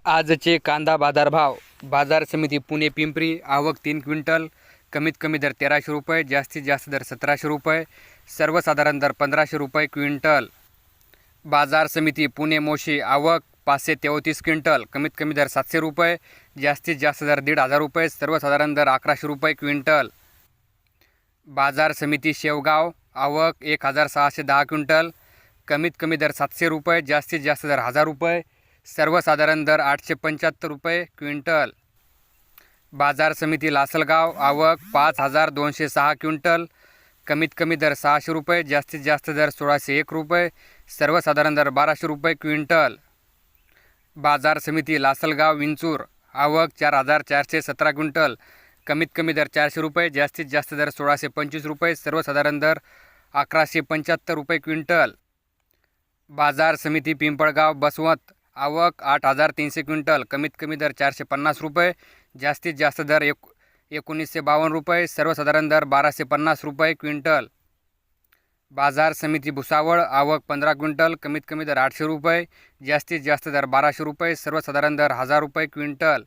आजचे कांदा बाजारभाव. बाजार समिती पुणे पिंपरी. आवक 3 क्विंटल. कमीत कमी दर 1300 रुपये, जास्तीत जास्त दर 1700 रुपये, सर्वसाधारण दर 1500 रुपये क्विंटल. बाजार समिती पुणे मोशी. आवक 533 क्विंटल. कमीत कमी दर 700 रुपये, जास्तीत जास्त दर 1500 रुपये, सर्वसाधारण दर 1100 रुपये क्विंटल. बाजार समिती शेवगाव. आवक 1610 क्विंटल. कमीत कमी दर 700 रुपये, जास्तीत जास्त दर 1000 रुपये, सर्वसाधारण दर 875 रुपये क्विंटल. बाजार समिती लासलगाव. आवक 5206 क्विंटल. कमीत कमी दर 600 रुपये, जास्तीत जास्त दर 1601 रुपये, सर्वसाधारण दर 1200 रुपये क्विंटल. बाजार समिती लासलगाव विंचूर. आवक 4417 क्विंटल. कमीत कमी दर 400 रुपये, जास्तीत जास्त दर 1625 रुपये, सर्वसाधारण दर 1175 रुपये क्विंटल. बाजार समिती पिंपळगाव बसवंत. आवक 8300 क्विंटल. कमीत कमी दर 450 रुपये, जास्तीत जास्त दर 1952 रुपये, सर्वसाधारण दर 1250 रुपये क्विंटल. बाजार समिती भुसावळ. आवक 15 क्विंटल. कमीत कमी दर 800 रुपये, जास्तीत जास्त दर 1200 रुपये, सर्वसाधारण दर 1000 रुपये क्विंटल.